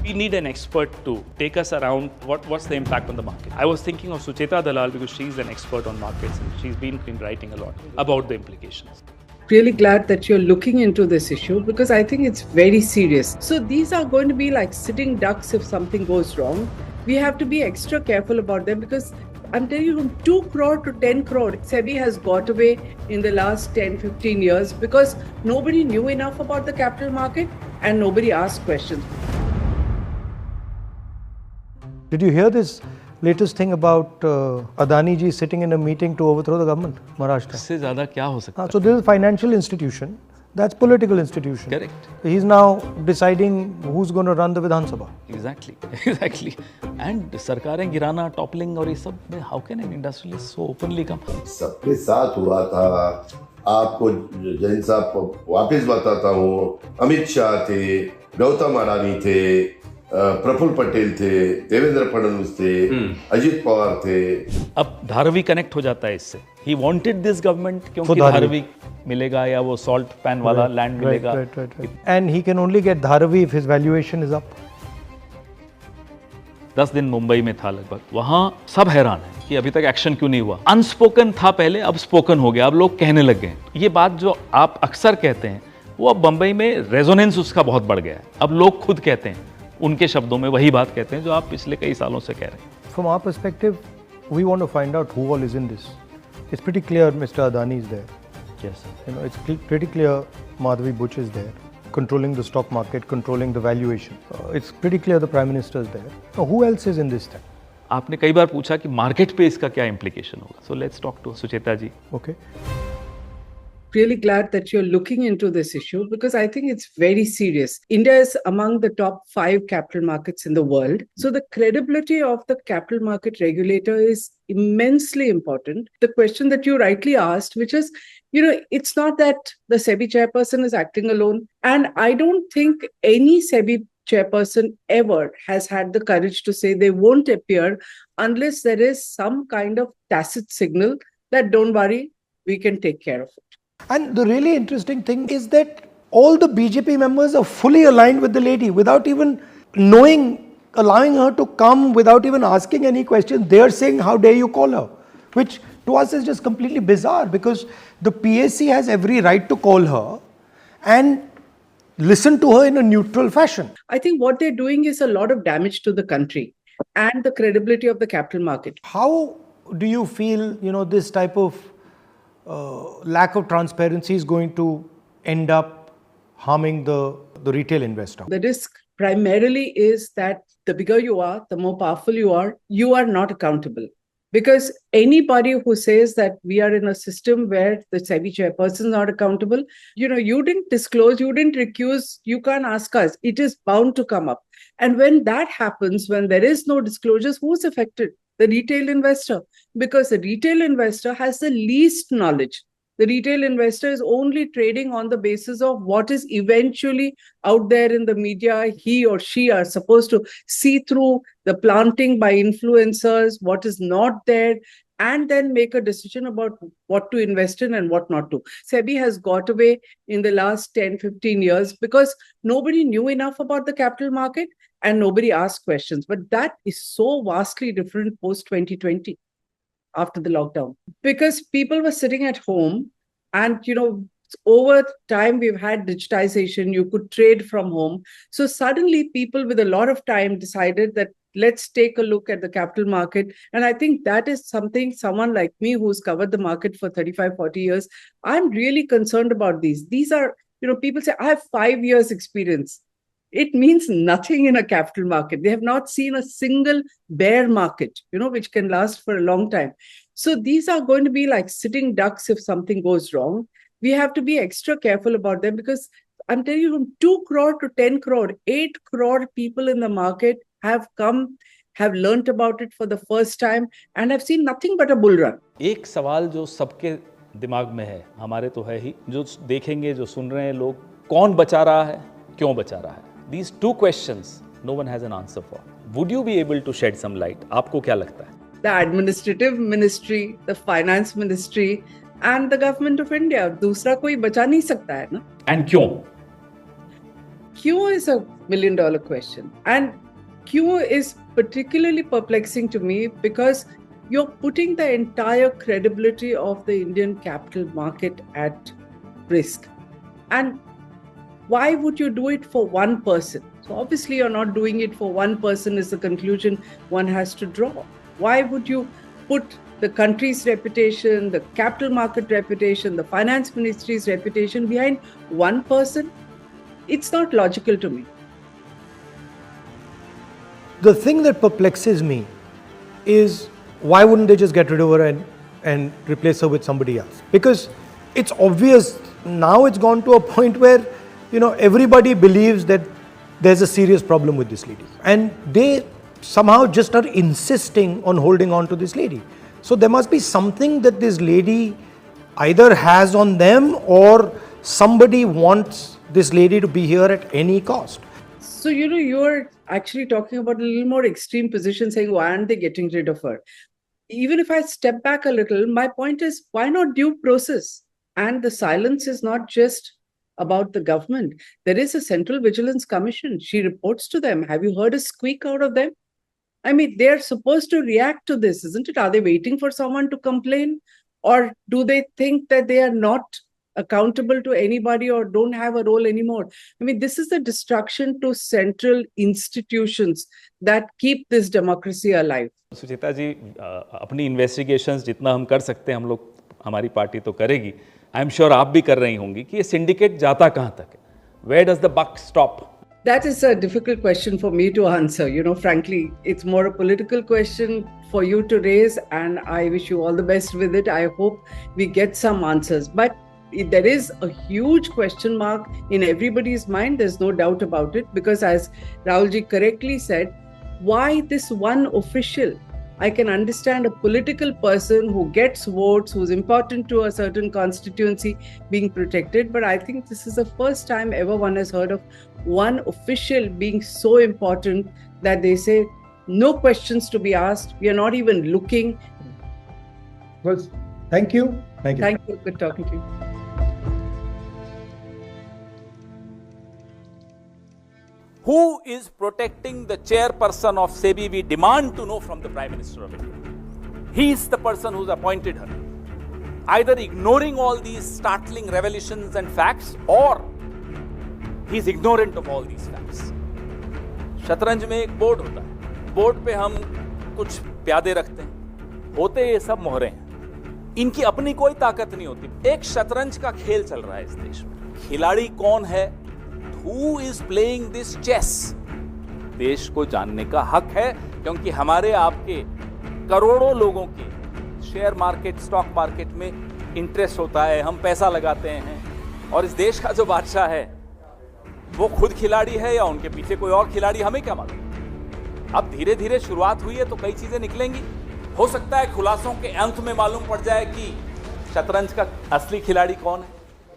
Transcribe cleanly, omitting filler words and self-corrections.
We need an expert to take us around what's the impact on the market. I was thinking of Sucheta Dalal because she's an expert on markets and she's been writing a lot about the implications. Really glad that you're looking into this issue because I think it's very serious. So these are going to be like sitting ducks if something goes wrong. We have to be extra careful about them because I'm telling you, from 2 crore to 10 crore, SEBI has got away in the last 10-15 years because nobody knew enough about the capital market and nobody asked questions. Did you hear this latest thing about Adani ji sitting in a meeting to overthrow the government, Maharashtra? इससे ज़्यादा क्या हो सकता है? So this is a financial institution, that's political institution. Correct. He's now deciding who's going to run the Vidhan Sabha. Exactly. And सरकारें गिराना, toppling और ये सब में how can an industrialist so openly come? सबके साथ हुआ था. आपको जैन साहब वापस बताता हूँ, अमित शाह थे, गौतम अडानी थे, प्रफुल्ल पटेल थे, देवेंद्र फडणवीस थे, अजित पवार थे. अब धारावी कनेक्ट हो जाता है इससे. He wanted this government क्योंकि धारावी मिलेगा या वो salt pan वाला land मिलेगा. Right. And he can only get Dharavi if his valuation is up. 10 दिन मुंबई में था लगभग. वहाँ सब हैरान है कि अभी तक एक्शन क्यों नहीं हुआ. अनस्पोकन था पहले, अब स्पोकन हो गया. अब लोग कहने लग गए. ये बात जो आप अक्सर कहते हैं वो अब बंबई में रेजोनेंस उसका बहुत बढ़ गया है. अब लोग खुद कहते हैं, उनके शब्दों में वही बात कहते हैं जो आप पिछले कई सालों से कह रहे हैं. From our perspective, we want to find out who all is in this. It's pretty clear Mr. Adani is there. Yes. It's pretty clear Madhavi Buch is there, controlling the stock market, controlling the valuation. It's pretty clear the Prime Minister is there. Now, who else is in this thing? आपने कई बार पूछा कि market पे इसका क्या implication होगा. So let's talk to Sucheta ji. Okay. Really glad that you're looking into this issue because I think it's very serious. India is among the top 5 capital markets in the world. So the credibility of the capital market regulator is immensely important. The question that you rightly asked, which is, it's not that the SEBI chairperson is acting alone. And I don't think any SEBI chairperson ever has had the courage to say they won't appear unless there is some kind of tacit signal that don't worry, we can take care of it. And the really interesting thing is that all the BJP members are fully aligned with the lady without even knowing, allowing her to come, without even asking any questions. They are saying, how dare you call her? Which to us is just completely bizarre because the PAC has every right to call her and listen to her in a neutral fashion. I think what they're doing is a lot of damage to the country and the credibility of the capital market. How do you feel, this type of lack of transparency is going to end up harming the retail investor? The risk primarily is that the bigger you are, the more powerful you are not accountable. Because anybody who says that we are in a system where the SEBI chairperson is not accountable, you didn't disclose, you didn't recuse, you can't ask us. It is bound to come up. And when that happens, when there is no disclosures, who's affected? The retail investor, because the retail investor has the least knowledge. The retail investor is only trading on the basis of what is eventually out there in the media. He or she are supposed to see through the planting by influencers, what is not there, and then make a decision about what to invest in and what not to. SEBI has got away in the last 10-15 years because nobody knew enough about the capital market and nobody asked questions. But that is so vastly different post-2020 after the lockdown. Because people were sitting at home and, over time we've had digitization, you could trade from home. So suddenly people with a lot of time decided that let's take a look at the capital market. And I think that is something someone like me who's covered the market for 35-40 years, I'm really concerned about these. These are, people say, I have 5 years experience. It means nothing in a capital market. They have not seen a single bear market, which can last for a long time. So these are going to be like sitting ducks if something goes wrong. We have to be extra careful about them because I'm telling you, from 2 crore to 10 crore, 8 crore people in the market have come, have learnt about it for the first time and have seen nothing but a bull run. एक सवाल जो सबके दिमाग में है, हमारे तो है ही, जो देखेंगे, जो सुन रहे हैं लोग, कौन बचा रहा है, क्यों बचा रहा है? These 2 questions, no one has an answer for. Would you be able to shed some light? आपको क्या लगता है? The administrative ministry, the finance ministry and the government of India. दूसरा कोई बचा नहीं सकता है ना? And क्यों? Q is a million question. And Q is particularly perplexing to me because you're putting the entire credibility of the Indian capital market at risk. And why would you do it for one person? So obviously you're not doing it for one person is the conclusion one has to draw. Why would you put the country's reputation, the capital market reputation, the finance ministry's reputation behind one person? It's not logical to me. The thing that perplexes me is why wouldn't they just get rid of her and replace her with somebody else? Because it's obvious now it's gone to a point where, you know, everybody believes that there's a serious problem with this lady. And they somehow just are insisting on holding on to this lady. So there must be something that this lady either has on them or somebody wants this lady to be here at any cost. So, you know, you're actually talking about a little more extreme position saying, why aren't they getting rid of her? Even if I step back a little, my point is, why not due process? And the silence is not just about the government. There is a Central Vigilance Commission. She reports to them. Have you heard a squeak out of them? I mean, they're supposed to react to this, isn't it? Are they waiting for someone to complain? Or do they think that they are not accountable to anybody or don't have a role anymore? I mean, this is the destruction to central institutions that keep this democracy alive. सुचिता जी, अपनी investigations जितना हम कर सकते हैं हम लोग, हमारी party तो करेगी, आई एम श्योर आप भी कर रही होंगी, कि ये सिंडिकेट जाता कहाँ तक है? Where does the buck stop? That is a difficult question for me to answer. You know, frankly, it's more a political question for you to raise, and I wish you all the best with it. I hope we get some answers. But there is a huge question mark in everybody's mind. There's no doubt about it, because as Rahulji correctly said, why this one official? I can understand a political person who gets votes, who's important to a certain constituency being protected. But I think this is the first time ever one has heard of one official being so important that they say, no questions to be asked. We are not even looking. Well, thank you. Thank you. Thank you. Good talking to you. Who is protecting the chairperson of SEBI? We demand to know from the Prime Minister of India. He is the person who's appointed her. Either ignoring all these startling revelations and facts, or he's ignorant of all these facts. शतरंज में एक board होता है, board पे हम कुछ प्यादे रखते हैं, होते ये सब मोहरे हैं, इनकी अपनी कोई ताकत नहीं होती। एक शतरंज का खेल चल रहा है इस देश में, खिलाड़ी कौन है, Who is playing this chess? देश को जानने का हक है, क्योंकि हमारे आपके करोड़ों लोगों के शेयर मार्केट, स्टॉक मार्केट में इंटरेस्ट होता है, हम पैसा लगाते हैं, और इस देश का जो बादशाह है वो खुद खिलाड़ी है या उनके पीछे कोई और खिलाड़ी, हमें क्या मालूम। अब धीरे धीरे शुरुआत हुई है तो कई चीजें निकलेंगी। हो सकता है खुलासों के अंत में मालूम पड़ जाए कि शतरंज का असली खिलाड़ी कौन है।